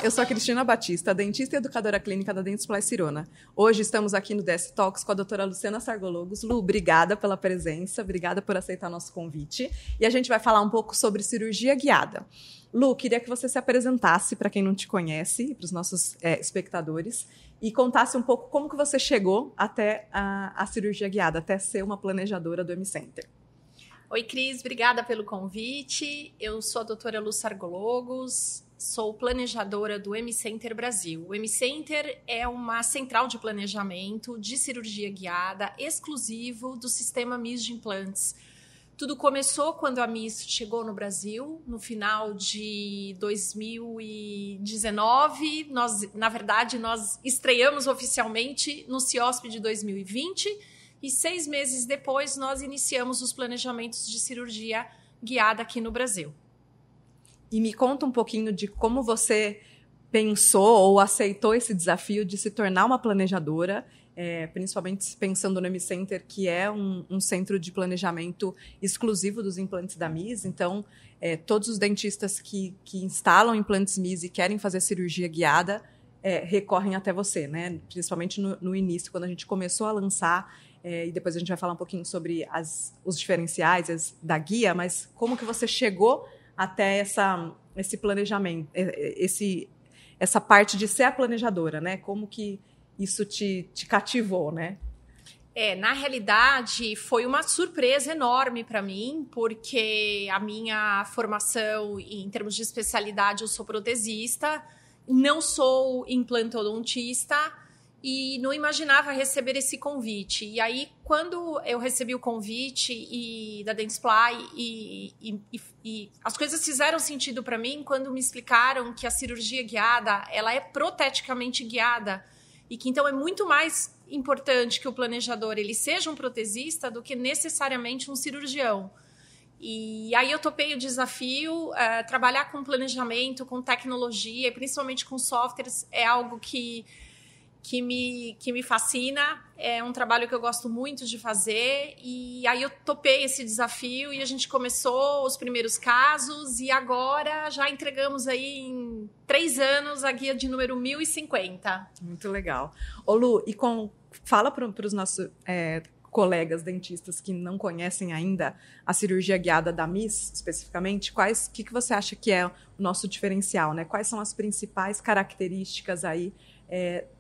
eu sou a Cristina Batista, dentista e educadora clínica da Dentsply Sirona. Hoje estamos aqui no DS Talks com a doutora Luciana Sargologos. Lu, obrigada pela presença, obrigada por aceitar nosso convite. E a gente vai falar um pouco sobre cirurgia guiada. Lu, queria que você se apresentasse para quem não te conhece, para os nossos espectadores, e contasse um pouco como que você chegou até a cirurgia guiada, até ser uma planejadora do M-Center. Oi, Cris, obrigada pelo convite. Eu sou a doutora Lu Sargologos, sou planejadora do M-Center Brasil. O M-Center é uma central de planejamento de cirurgia guiada exclusivo do sistema MIS de implantes. Tudo começou quando a MIS chegou no Brasil, no final de 2019. Nós estreamos oficialmente no CIOSP de 2020 e 6 meses depois nós iniciamos os planejamentos de cirurgia guiada aqui no Brasil. E me conta um pouquinho de como você pensou ou aceitou esse desafio de se tornar uma planejadora, principalmente pensando no M-Center, que é um centro de planejamento exclusivo dos implantes da MIS. Então, todos os dentistas que instalam implantes MIS e querem fazer cirurgia guiada recorrem até você, né? Principalmente no início, quando a gente começou a lançar, e depois a gente vai falar um pouquinho sobre os diferenciais da guia, mas como que você chegou até esse planejamento, essa parte de ser a planejadora, né? Como que isso te cativou, né? Na realidade, foi uma surpresa enorme para mim, porque a minha formação, em termos de especialidade, eu sou protesista, não sou implantodontista, e não imaginava receber esse convite. E aí, quando eu recebi o convite da Dentsply, e as coisas fizeram sentido para mim quando me explicaram que a cirurgia guiada, ela é proteticamente guiada, e que então é muito mais importante que o planejador ele seja um protesista do que necessariamente um cirurgião. E aí eu topei o desafio. Trabalhar com planejamento, com tecnologia, e principalmente com softwares, é algo que me fascina, é um trabalho que eu gosto muito de fazer, e aí eu topei esse desafio e a gente começou os primeiros casos e agora já entregamos aí em 3 anos a guia de número 1050. Muito legal. Ô Lu, fala para os nossos colegas dentistas que não conhecem ainda a cirurgia guiada da MIS, especificamente, o que você acha que é o nosso diferencial, né? Quais são as principais características aí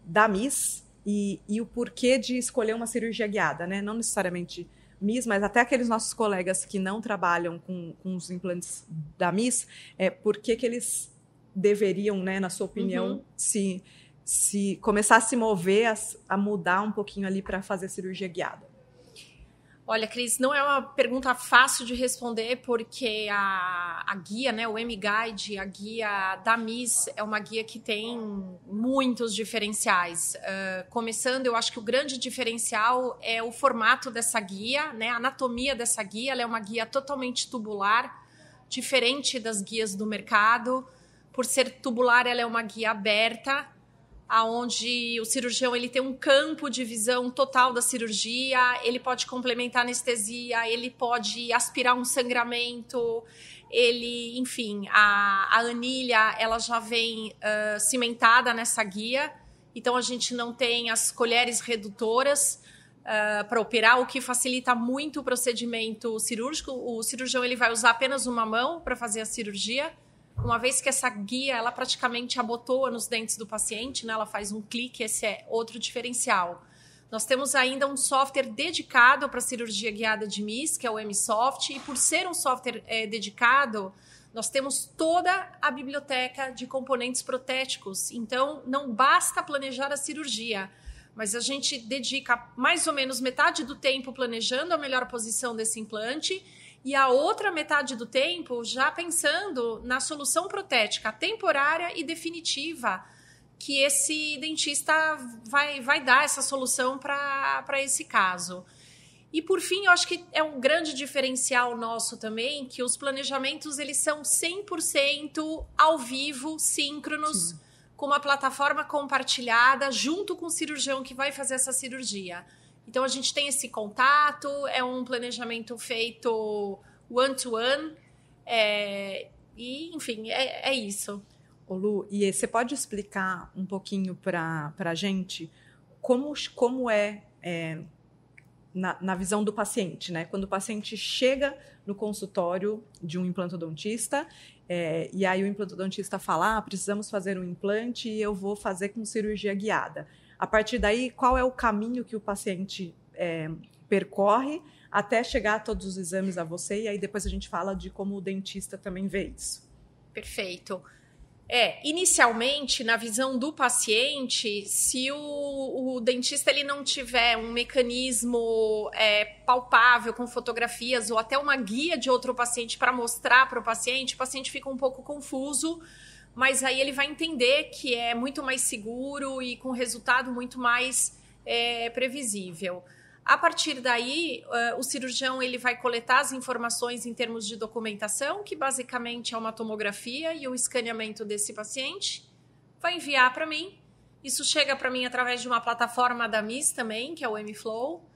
da MIS e o porquê de escolher uma cirurgia guiada, né? Não necessariamente MIS, mas até aqueles nossos colegas que não trabalham com os implantes da MIS, por que eles deveriam, né, na sua opinião, se começar a se mover, a mudar um pouquinho ali para fazer cirurgia guiada? Olha, Cris, não é uma pergunta fácil de responder, porque a guia, né, o M-Guide, a guia da MIS, é uma guia que tem muitos diferenciais. Começando, eu acho que o grande diferencial é o formato dessa guia, né, a anatomia dessa guia. Ela é uma guia totalmente tubular, diferente das guias do mercado. Por ser tubular, ela é uma guia aberta, onde o cirurgião ele tem um campo de visão total da cirurgia, ele pode complementar a anestesia, ele pode aspirar um sangramento, enfim, a anilha ela já vem cimentada nessa guia, então a gente não tem as colheres redutoras para operar, o que facilita muito o procedimento cirúrgico. O cirurgião ele vai usar apenas uma mão para fazer a cirurgia, uma vez que essa guia, ela praticamente abotoa nos dentes do paciente, né? Ela faz um clique, esse é outro diferencial. Nós temos ainda um software dedicado para cirurgia guiada de MIS, que é o M-Soft, e por ser um software dedicado, nós temos toda a biblioteca de componentes protéticos. Então, não basta planejar a cirurgia, mas a gente dedica mais ou menos metade do tempo planejando a melhor posição desse implante, e a outra metade do tempo já pensando na solução protética temporária e definitiva que esse dentista vai dar essa solução para esse caso. E, por fim, eu acho que é um grande diferencial nosso também, que os planejamentos eles são 100% ao vivo, síncronos, sim, com uma plataforma compartilhada junto com o cirurgião que vai fazer essa cirurgia. Então, a gente tem esse contato, é um planejamento feito one-to-one, e, enfim, é isso. Ô Lu, e você pode explicar um pouquinho para a gente como é, na visão do paciente, né? Quando o paciente chega no consultório de um implantodontista, e aí o implantodontista fala, precisamos fazer um implante e eu vou fazer com cirurgia guiada. A partir daí, qual é o caminho que o paciente percorre até chegar a todos os exames a você? E aí depois a gente fala de como o dentista também vê isso. Perfeito. Inicialmente, na visão do paciente, se o dentista ele não tiver um mecanismo palpável com fotografias ou até uma guia de outro paciente para mostrar para o paciente fica um pouco confuso, mas aí ele vai entender que é muito mais seguro e com resultado muito mais previsível. A partir daí, o cirurgião ele vai coletar as informações em termos de documentação, que basicamente é uma tomografia e o escaneamento desse paciente, vai enviar para mim. Isso chega para mim através de uma plataforma da MIS também, que é o M-Flow,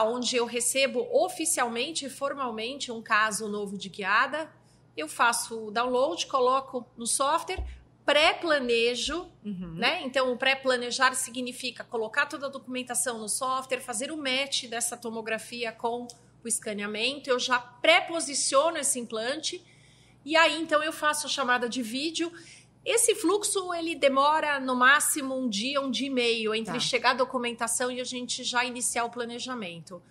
onde eu recebo oficialmente e formalmente um caso novo de guiada. Eu faço o download, coloco no software, pré-planejo, né? Então, o pré-planejar significa colocar toda a documentação no software, fazer o match dessa tomografia com o escaneamento, eu já pré-posiciono esse implante e aí, então, eu faço a chamada de vídeo. Esse fluxo, ele demora no máximo um dia e meio entre chegar a documentação e a gente já iniciar o planejamento.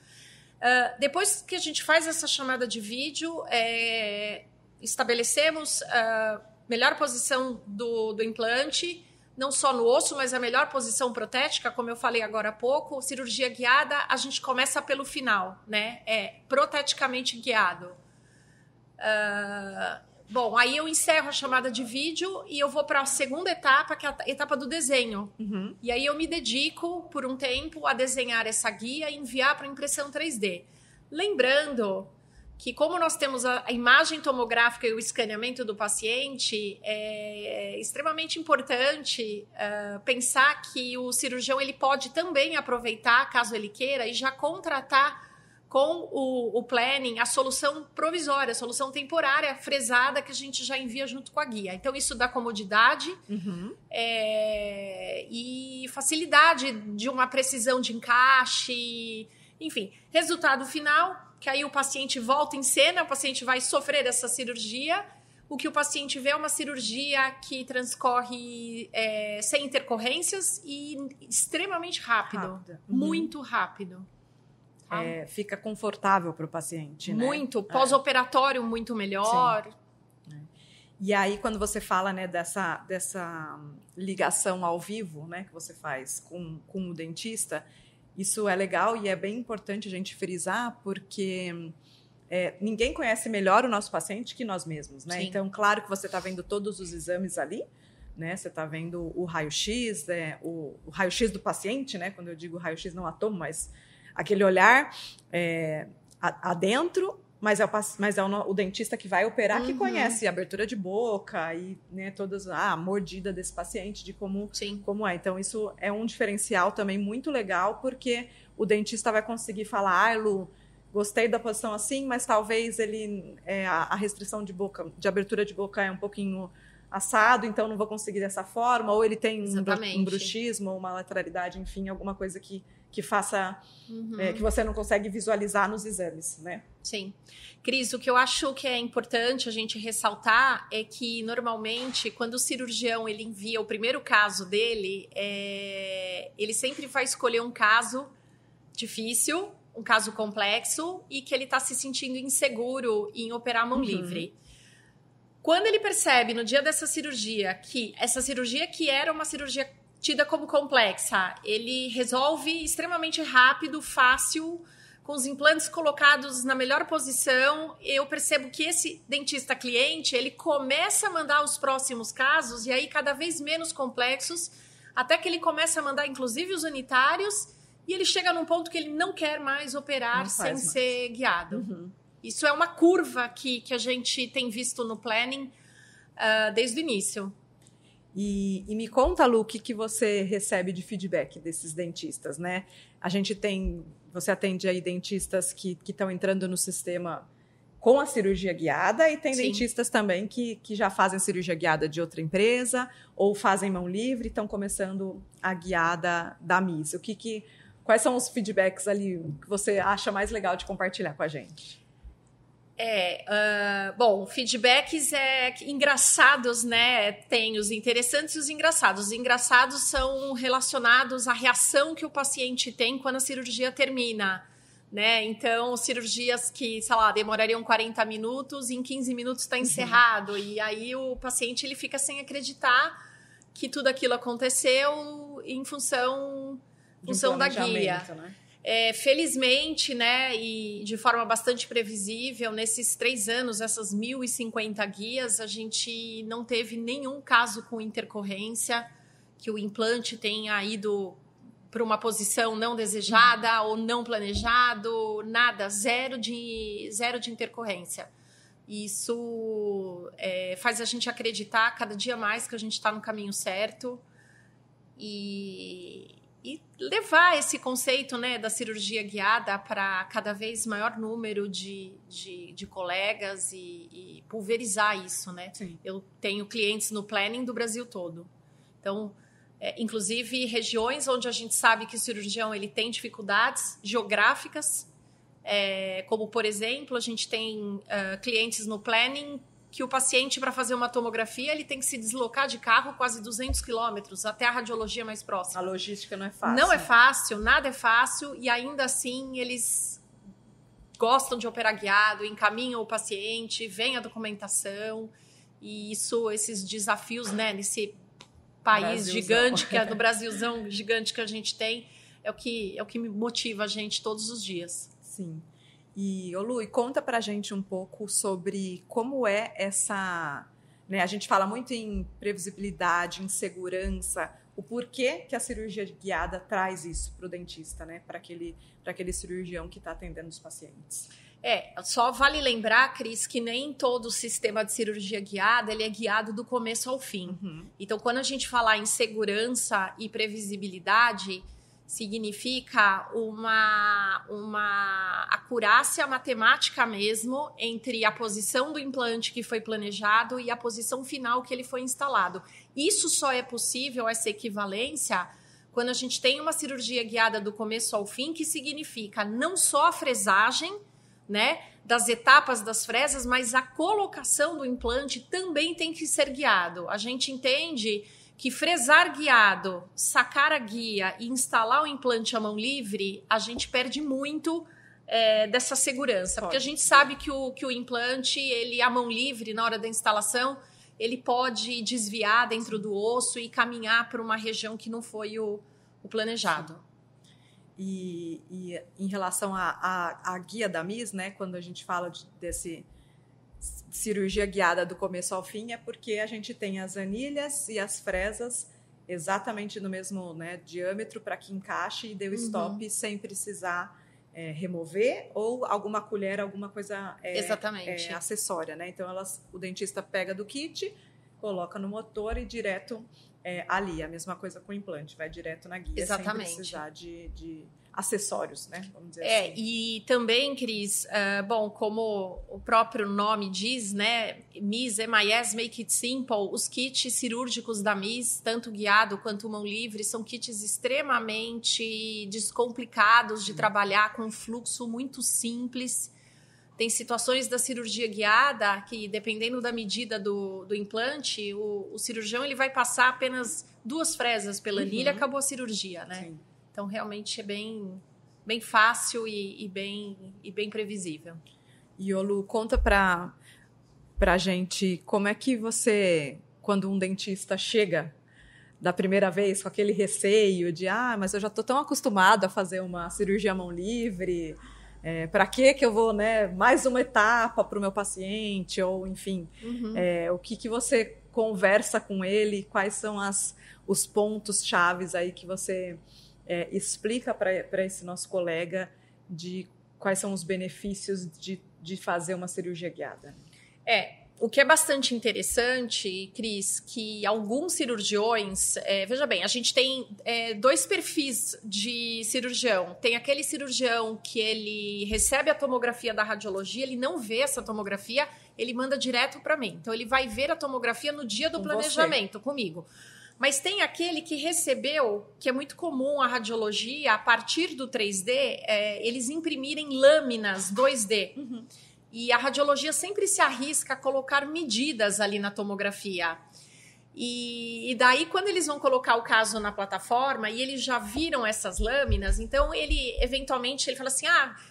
Depois que a gente faz essa chamada de vídeo, estabelecemos melhor posição do implante, não só no osso, mas a melhor posição protética, como eu falei agora há pouco. Cirurgia guiada, a gente começa pelo final, né? Proteticamente guiado. Bom, aí eu encerro a chamada de vídeo e eu vou para a segunda etapa, que é a etapa do desenho. E aí eu me dedico, por um tempo, a desenhar essa guia e enviar para impressão 3D. Lembrando que como nós temos a imagem tomográfica e o escaneamento do paciente, é extremamente importante pensar que o cirurgião ele pode também aproveitar, caso ele queira, e já contratar com o planning a solução provisória, a solução temporária, fresada, que a gente já envia junto com a guia. Então, isso dá comodidade e facilidade de uma precisão de encaixe, enfim. Resultado final, que aí o paciente volta em cena, o paciente vai sofrer essa cirurgia. O que o paciente vê é uma cirurgia que transcorre sem intercorrências e extremamente rápido. Muito rápido. Fica confortável para o paciente, né? Muito. Pós-operatório, muito melhor. E aí, quando você fala, né, dessa ligação ao vivo, né, que você faz com o dentista, isso é legal e é bem importante a gente frisar, porque ninguém conhece melhor o nosso paciente que nós mesmos, né? Sim. Então, claro que você está vendo todos os exames ali, né? Você está vendo o raio-x, o raio-x do paciente, né? Quando eu digo raio-x, não atomo, mas aquele olhar adentro, mas é o dentista que vai operar, que conhece a abertura de boca e, né, todas a mordida desse paciente, de como é. Então, isso é um diferencial também muito legal, porque o dentista vai conseguir falar, Lu, gostei da posição assim, mas talvez ele a restrição de boca, de abertura de boca é um pouquinho assado, então não vou conseguir dessa forma, ou ele tem um bruxismo, uma lateralidade, enfim, alguma coisa que faça, que você não consegue visualizar nos exames, né? Sim. Cris, o que eu acho que é importante a gente ressaltar é que, normalmente, quando o cirurgião ele envia o primeiro caso dele, ele sempre vai escolher um caso difícil, um caso complexo e que ele está se sentindo inseguro em operar a mão livre. Quando ele percebe, no dia dessa cirurgia, que essa cirurgia que era uma cirurgia tida como complexa, ele resolve extremamente rápido, fácil, com os implantes colocados na melhor posição. Eu percebo que esse dentista cliente, ele começa a mandar os próximos casos, e aí cada vez menos complexos, até que ele começa a mandar, inclusive, os unitários, e ele chega num ponto que ele não quer mais operar sem ser guiado. Isso é uma curva que a gente tem visto no planning desde o início. E me conta, Lu, o que você recebe de feedback desses dentistas, né? Você atende aí dentistas que estão entrando no sistema com a cirurgia guiada, e tem Sim. dentistas também que já fazem cirurgia guiada de outra empresa ou fazem mão livre e estão começando a guiada da MIS. Quais são os feedbacks ali que você acha mais legal de compartilhar com a gente? Bom, feedbacks engraçados, né? Tem os interessantes e os engraçados. Os engraçados são relacionados à reação que o paciente tem quando a cirurgia termina, né? Então, cirurgias que, sei lá, demorariam 40 minutos, em 15 minutos está encerrado. E aí o paciente ele fica sem acreditar que tudo aquilo aconteceu em função da guia. Né? Felizmente, né, e de forma bastante previsível, nesses 3 anos, essas 1.050 guias, a gente não teve nenhum caso com intercorrência, que o implante tenha ido para uma posição não desejada ou não planejado, nada, zero de intercorrência. Isso faz a gente acreditar cada dia mais que a gente está no caminho certo e levar esse conceito, né, da cirurgia guiada para cada vez maior número de colegas e pulverizar isso, né? Sim. Eu tenho clientes no planning do Brasil todo. Então, inclusive regiões onde a gente sabe que o cirurgião ele tem dificuldades geográficas, como, por exemplo, a gente tem clientes no planning que o paciente, para fazer uma tomografia, ele tem que se deslocar de carro quase 200 quilômetros até a radiologia mais próxima. A logística não é fácil. Não é fácil, nada é fácil, e ainda assim eles gostam de operar guiado, encaminham o paciente, vem a documentação, e esses desafios, né, nesse país gigante, que é do Brasilzão gigante que a gente tem, é o que me motiva a gente todos os dias. Sim. E, Lu, conta pra gente um pouco sobre como é essa... Né, a gente fala muito em previsibilidade, em segurança, o porquê que a cirurgia guiada traz isso para o dentista, né, para aquele cirurgião que está atendendo os pacientes. Só vale lembrar, Cris, que nem todo o sistema de cirurgia guiada ele é guiado do começo ao fim. Uhum. Então, quando a gente falar em segurança e previsibilidade, significa uma acurácia matemática mesmo entre a posição do implante que foi planejado e a posição final que ele foi instalado. Isso só é possível, essa equivalência, quando a gente tem uma cirurgia guiada do começo ao fim, que significa não só a fresagem, né, das etapas das fresas, mas a colocação do implante também tem que ser guiado. A gente entende que fresar guiado, sacar a guia e instalar o implante à mão livre, a gente perde muito dessa segurança. Porque a gente sabe que o implante, ele à mão livre, na hora da instalação, ele pode desviar dentro do osso e caminhar para uma região que não foi o planejado. E em relação à guia da MIS, né, quando a gente fala desse cirurgia guiada do começo ao fim, é porque a gente tem as anilhas e as fresas exatamente no mesmo, né, diâmetro para que encaixe e dê o stop sem precisar remover ou alguma colher, alguma coisa exatamente. acessória, né? Então o dentista pega do kit, coloca no motor e direto ali. A mesma coisa com o implante, vai direto na guia exatamente. Sem precisar de acessórios, né? Vamos dizer assim. E também, Cris, bom, como o próprio nome diz, né? MIS, MIS, Make It Simple, os kits cirúrgicos da MIS, tanto guiado quanto mão livre, são kits extremamente descomplicados de trabalhar, com um fluxo muito simples. Tem situações da cirurgia guiada que, dependendo da medida do implante, o cirurgião ele vai passar apenas 2 fresas pela anilha e acabou a cirurgia, né? Sim. Então, realmente é bem fácil e bem previsível. E, Lu, conta pra gente como é que você, quando um dentista chega da primeira vez com aquele receio de mas eu já estou tão acostumado a fazer uma cirurgia à mão livre, para que eu vou, né, mais uma etapa para o meu paciente, ou enfim, o que você conversa com ele, quais são os pontos chaves aí que você explica para esse nosso colega de quais são os benefícios de fazer uma cirurgia guiada. O que é bastante interessante, Cris, que alguns cirurgiões... veja bem, a gente tem 2 perfis de cirurgião. Tem aquele cirurgião que ele recebe a tomografia da radiologia, ele não vê essa tomografia, ele manda direto para mim. Então, ele vai ver a tomografia no dia do planejamento, comigo. Mas tem aquele que recebeu, que é muito comum a radiologia, a partir do 3D, eles imprimirem lâminas 2D. Uhum. E a radiologia sempre se arrisca a colocar medidas ali na tomografia. E daí, quando eles vão colocar o caso na plataforma e eles já viram essas lâminas, então ele, eventualmente, ele fala assim,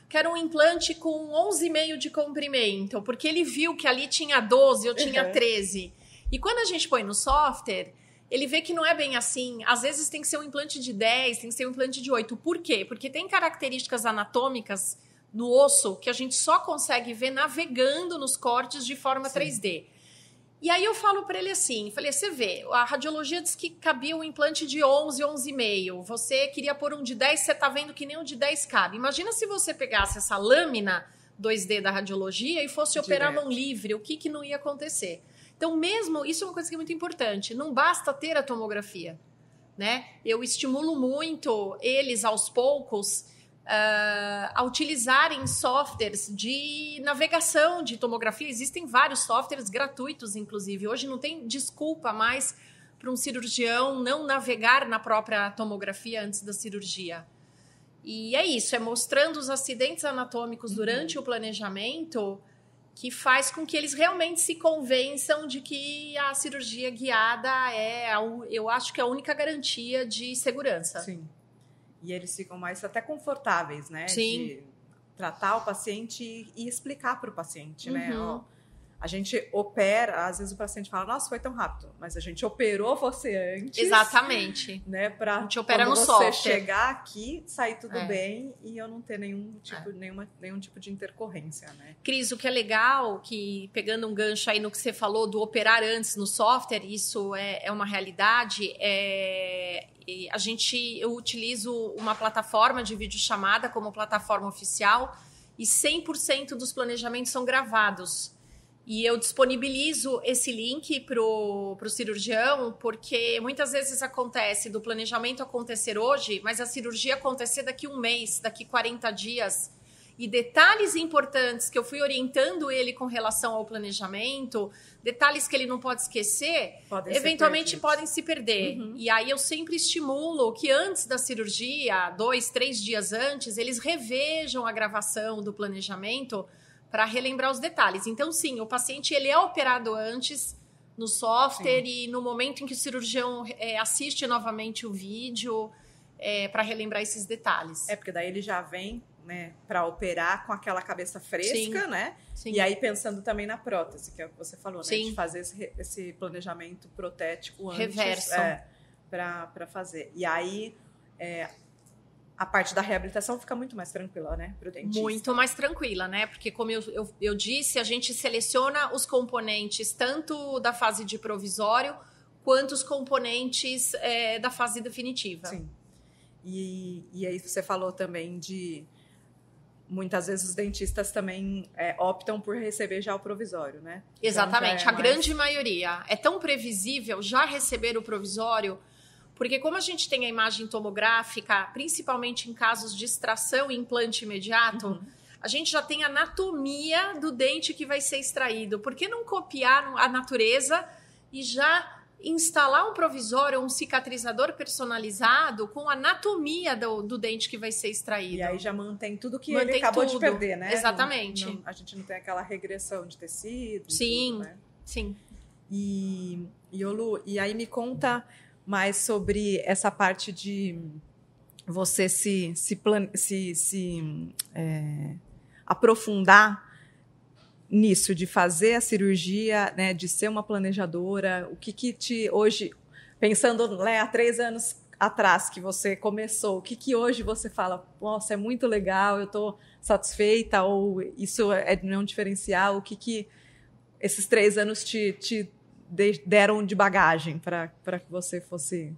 quero um implante com 11,5 de comprimento, porque ele viu que ali tinha 12, eu tinha 13. E quando a gente põe no software, ele vê que não é bem assim. Às vezes tem que ser um implante de 10, tem que ser um implante de 8. Por quê? Porque tem características anatômicas no osso que a gente só consegue ver navegando nos cortes de forma 3D. E aí eu falo para ele assim, falei, você vê, a radiologia diz que cabia um implante de 11, 11,5. Você queria pôr um de 10, você tá vendo que nem um de 10 cabe. Imagina se você pegasse essa lâmina 2D da radiologia e fosse operar mão livre, o que não ia acontecer? Então, mesmo, isso é uma coisa que é muito importante, não basta ter a tomografia, né? Eu estimulo muito eles, aos poucos, a utilizarem softwares de navegação de tomografia. Existem vários softwares gratuitos, inclusive. Hoje não tem desculpa mais para um cirurgião não navegar na própria tomografia antes da cirurgia. E é isso, é mostrando os acidentes anatômicos durante o planejamento que faz com que eles realmente se convençam de que a cirurgia guiada eu acho que é a única garantia de segurança. Sim. E eles ficam mais até confortáveis, né? Sim. De tratar o paciente e explicar para o paciente, né? Ó, a gente opera, às vezes o paciente fala, nossa, foi tão rápido, mas a gente operou você antes. Exatamente. Né? Pra a gente opera no você software. Chegar aqui, sair tudo bem e eu não ter nenhum tipo de intercorrência, né? Cris, o que é legal, que pegando um gancho aí no que você falou do operar antes no software, isso é uma realidade, eu utilizo uma plataforma de videochamada como plataforma oficial e 100% dos planejamentos são gravados. E eu disponibilizo esse link para o cirurgião, porque muitas vezes acontece do planejamento acontecer hoje, mas a cirurgia acontecer daqui um mês, daqui 40 dias. E detalhes importantes que eu fui orientando ele com relação ao planejamento, detalhes que ele não pode esquecer, eventualmente podem se perder. Uhum. E aí eu sempre estimulo que antes da cirurgia, 2, 3 dias antes, eles revejam a gravação do planejamento para relembrar os detalhes. Então, sim, o paciente ele é operado antes no software e no momento em que o cirurgião assiste novamente o vídeo para relembrar esses detalhes. Porque daí ele já vem, né, para operar com aquela cabeça fresca, né? Sim. E aí pensando também na prótese, que é o que você falou, né? Sim. De fazer esse planejamento protético antes. Reverso. Para fazer. E aí... a parte da reabilitação fica muito mais tranquila, né, para o dentista. Muito mais tranquila, né? Porque, como eu disse, a gente seleciona os componentes tanto da fase de provisório quanto os componentes da fase definitiva. Sim. E aí você falou também de... Muitas vezes os dentistas também optam por receber já o provisório, né? Exatamente. Então, a grande maioria. É tão previsível já receber o provisório... Porque como a gente tem a imagem tomográfica, principalmente em casos de extração e implante imediato, a gente já tem a anatomia do dente que vai ser extraído. Por que não copiar a natureza e já instalar um provisório, um cicatrizador personalizado com a anatomia do dente que vai ser extraído? E aí já mantém tudo que ele acabou de perder, né? Exatamente. A gente não tem aquela regressão de tecido. Sim, tudo, né? Sim. E Lu, e aí me conta... mais sobre essa parte de você se aprofundar nisso, de fazer a cirurgia, né, de ser uma planejadora. O que te hoje, pensando, né, há 3 anos atrás que você começou, o que hoje você fala, nossa, é muito legal, eu estou satisfeita, ou isso é um diferencial, o que esses 3 anos te deram de bagagem para que você fosse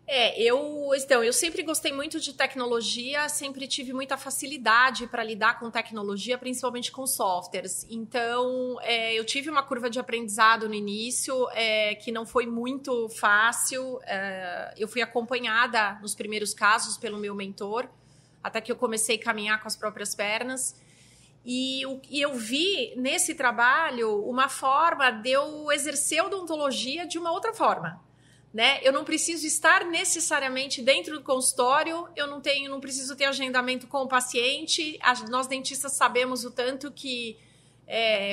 Eu sempre gostei muito de tecnologia, sempre tive muita facilidade para lidar com tecnologia, principalmente com softwares. Então, eu tive uma curva de aprendizado no início, que não foi muito fácil. Eu fui acompanhada nos primeiros casos pelo meu mentor, até que eu comecei a caminhar com as próprias pernas. E eu vi nesse trabalho uma forma de eu exercer a odontologia de uma outra forma. Né? Eu não preciso estar necessariamente dentro do consultório, eu não preciso ter agendamento com o paciente. Nós dentistas sabemos o tanto que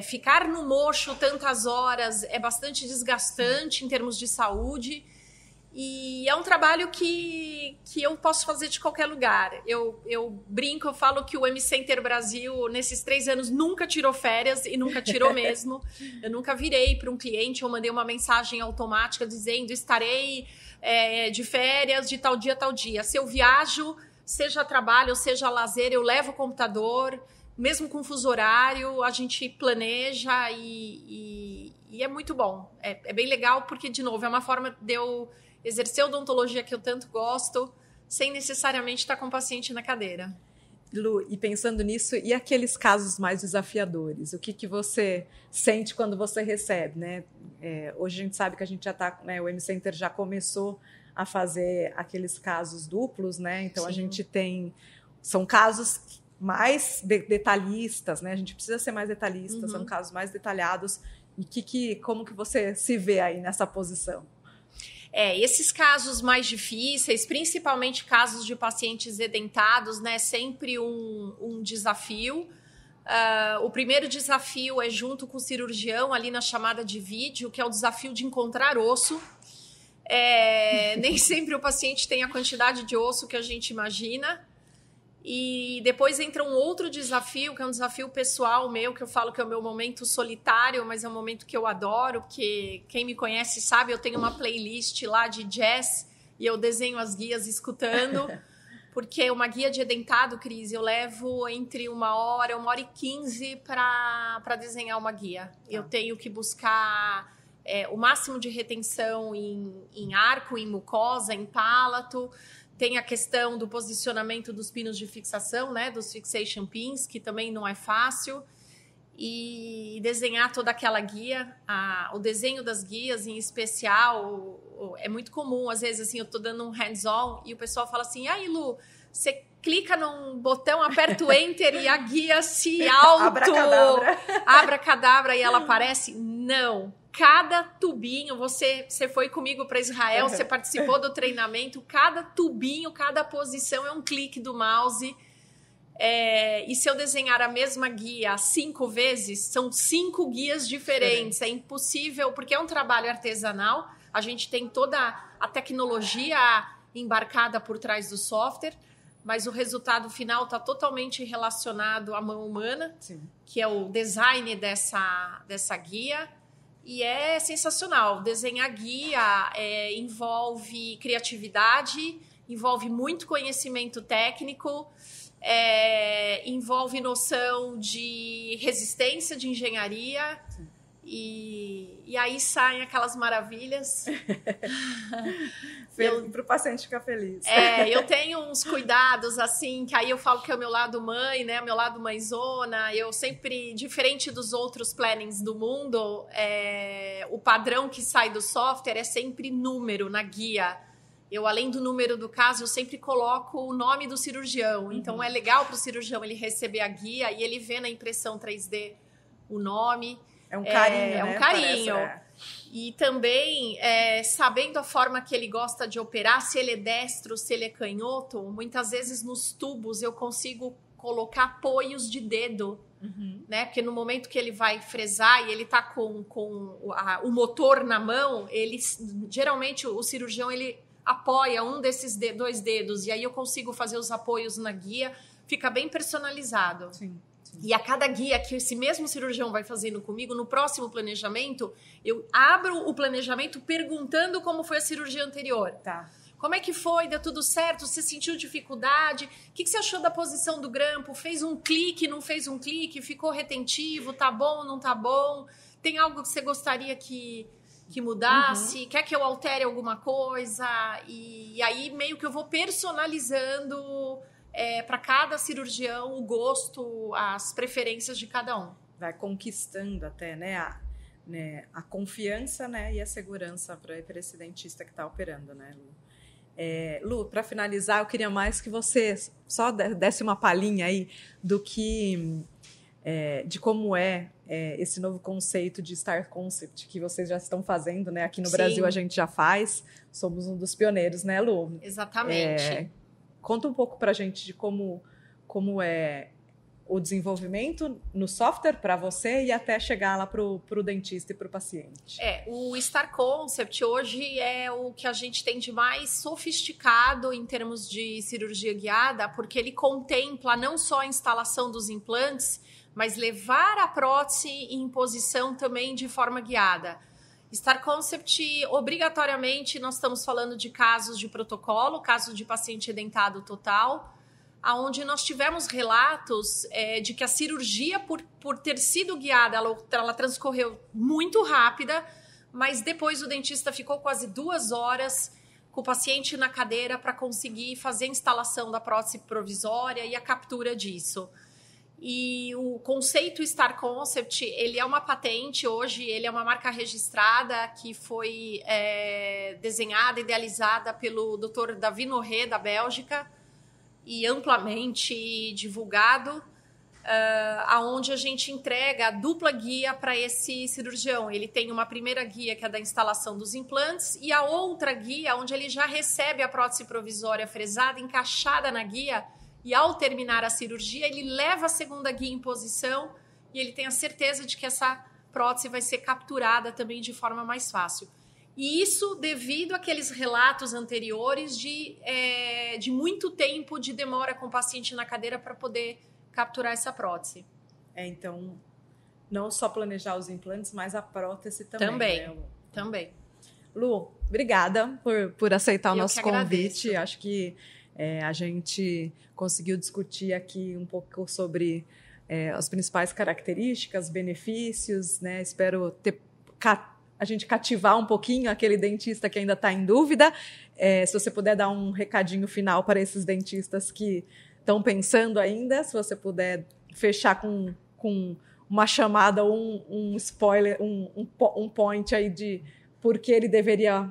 ficar no mocho tantas horas é bastante desgastante em termos de saúde. E é um trabalho que eu posso fazer de qualquer lugar. Eu brinco, eu falo que o M-Center Brasil, nesses 3 anos, nunca tirou férias e nunca tirou mesmo. Eu nunca virei para um cliente ou mandei uma mensagem automática dizendo estarei de férias de tal dia, tal dia. Se eu viajo, seja trabalho, seja lazer, eu levo o computador, mesmo com fuso horário, a gente planeja e é muito bom. É bem legal porque, de novo, é uma forma de eu exercer a odontologia que eu tanto gosto, sem necessariamente estar com o paciente na cadeira. Lu, e pensando nisso, e aqueles casos mais desafiadores? O que você sente quando você recebe, né? Hoje a gente sabe que a gente já está, né, o M-Center já começou a fazer aqueles casos duplos, né? Então, sim, a gente são casos mais detalhistas, né? A gente precisa ser mais detalhista, são casos mais detalhados. E como que você se vê aí nessa posição? Esses casos mais difíceis, principalmente casos de pacientes edentados, né, sempre um desafio. O primeiro desafio é junto com o cirurgião, ali na chamada de vídeo, que é o desafio de encontrar osso. Nem sempre o paciente tem a quantidade de osso que a gente imagina. E depois entra um outro desafio, que é um desafio pessoal meu, que eu falo que é o meu momento solitário, mas é um momento que eu adoro, porque quem me conhece sabe, eu tenho uma playlist lá de jazz e eu desenho as guias escutando, porque uma guia de edentado, Cris, eu levo entre 1h e 1h15 para desenhar uma guia. Eu tenho que buscar o máximo de retenção em arco, em mucosa, em palato. Tem a questão do posicionamento dos pinos de fixação, né, dos fixation pins, que também não é fácil. E desenhar toda aquela guia, o desenho das guias em especial, é muito comum. Às vezes, assim, eu tô dando um hands-on e o pessoal fala assim, aí, Lu, você clica num botão, aperta o Enter e a guia se abracadabra e ela aparece? Não. Cada tubinho, você foi comigo para Israel, você participou do treinamento, cada tubinho, cada posição é um clique do mouse. E se eu desenhar a mesma guia 5 vezes, são 5 guias diferentes. É impossível, porque é um trabalho artesanal, a gente tem toda a tecnologia embarcada por trás do software, mas o resultado final está totalmente relacionado à mão humana, sim, que é o design dessa guia. E é sensacional. Desenhar guia envolve criatividade, envolve muito conhecimento técnico, envolve noção de resistência, de engenharia. E aí saem aquelas maravilhas. Para o paciente ficar feliz. Eu tenho uns cuidados, assim, que aí eu falo que é o meu lado mãe, né? O meu lado mãezona. Eu sempre, diferente dos outros plannings do mundo, o padrão que sai do software é sempre número na guia. Eu, além do número do caso, eu sempre coloco o nome do cirurgião. Então, é legal para o cirurgião ele receber a guia e ele vê na impressão 3D o nome. É um carinho, né? É um carinho. E também, sabendo a forma que ele gosta de operar, se ele é destro, se ele é canhoto, muitas vezes nos tubos eu consigo colocar apoios de dedo, né? Porque no momento que ele vai fresar e ele tá com o motor na mão, geralmente o cirurgião ele apoia um desses 2 dedos e aí eu consigo fazer os apoios na guia, fica bem personalizado. Sim. E a cada guia que esse mesmo cirurgião vai fazendo comigo, no próximo planejamento, eu abro o planejamento perguntando como foi a cirurgia anterior. Tá. Como é que foi? Deu tudo certo? Você sentiu dificuldade? O que você achou da posição do grampo? Fez um clique, não fez um clique? Ficou retentivo? Tá bom, não tá bom? Tem algo que você gostaria que mudasse, quer que eu altere alguma coisa, e aí meio que eu vou personalizando para cada cirurgião o gosto, as preferências de cada um. Vai conquistando até, né, a confiança, né, e a segurança para esse dentista que está operando, né, Lu? Lu, para finalizar, eu queria mais que você só desse uma palhinha aí do que... de como esse novo conceito de Star Concept que vocês já estão fazendo, né? Aqui no Brasil a gente já faz, somos um dos pioneiros, né, Lu? Exatamente. Conta um pouco para a gente de como é o desenvolvimento no software para você e até chegar lá para o dentista e para o paciente. O Star Concept hoje é o que a gente tem de mais sofisticado em termos de cirurgia guiada, porque ele contempla não só a instalação dos implantes, mas levar a prótese em posição também de forma guiada. Star Concept, obrigatoriamente, nós estamos falando de casos de protocolo, caso de paciente edentado total, onde nós tivemos relatos de que a cirurgia, por ter sido guiada, ela transcorreu muito rápida, mas depois o dentista ficou quase 2 horas com o paciente na cadeira para conseguir fazer a instalação da prótese provisória e a captura disso. E o conceito Star Concept, ele é uma patente hoje, ele é uma marca registrada que foi desenhada, idealizada pelo Dr. David Noré, da Bélgica, e amplamente divulgado, aonde a gente entrega a dupla guia para esse cirurgião. Ele tem uma primeira guia, que é da instalação dos implantes, e a outra guia, onde ele já recebe a prótese provisória fresada, encaixada na guia, e ao terminar a cirurgia, ele leva a segunda guia em posição e ele tem a certeza de que essa prótese vai ser capturada também de forma mais fácil. E isso devido àqueles relatos anteriores de muito tempo de demora com o paciente na cadeira para poder capturar essa prótese. Então, não só planejar os implantes, mas a prótese também. Também. Lu, obrigada por aceitar o nosso convite. Agradeço. Acho que a gente conseguiu discutir aqui um pouco sobre as principais características, benefícios, né? Espero a gente cativar um pouquinho aquele dentista que ainda está em dúvida. Se você puder dar um recadinho final para esses dentistas que estão pensando ainda, se você puder fechar com uma chamada ou um spoiler, um point aí de por que ele deveria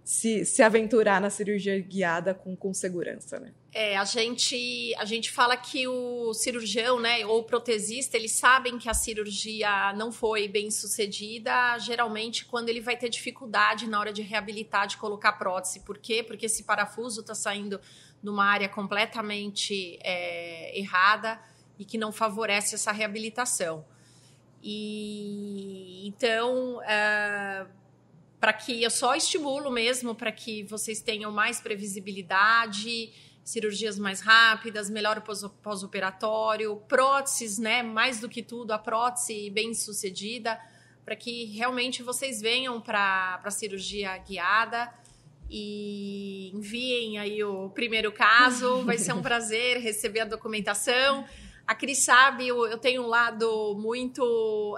se aventurar na cirurgia guiada com segurança, né? A gente fala que o cirurgião, né, ou o protesista, eles sabem que a cirurgia não foi bem sucedida, geralmente quando ele vai ter dificuldade na hora de reabilitar, de colocar prótese. Por quê? Porque esse parafuso está saindo numa área completamente errada e que não favorece essa reabilitação. E então, para que eu só estimulo mesmo para que vocês tenham mais previsibilidade, cirurgias mais rápidas, melhor pós-operatório, próteses, né? Mais do que tudo, a prótese bem sucedida, para que realmente vocês venham para a cirurgia guiada e enviem aí o primeiro caso. Vai ser um prazer receber a documentação. A Cris sabe, eu tenho um lado muito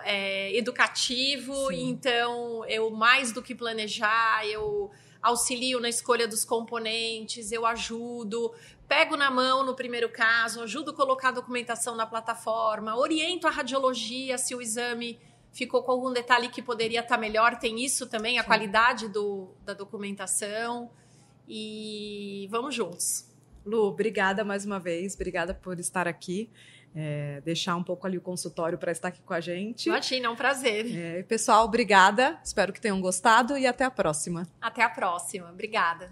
educativo, sim. Então eu, mais do que planejar, eu auxilio na escolha dos componentes, eu ajudo, pego na mão no primeiro caso, ajudo a colocar a documentação na plataforma, oriento a radiologia se o exame ficou com algum detalhe que poderia estar melhor, tem isso também, a sim. Qualidade da documentação, e vamos juntos. Lu, obrigada mais uma vez, obrigada por estar aqui. Deixar um pouco ali o consultório para estar aqui com a gente. Imagina, é um prazer. Pessoal, obrigada. Espero que tenham gostado e até a próxima. Até a próxima. Obrigada.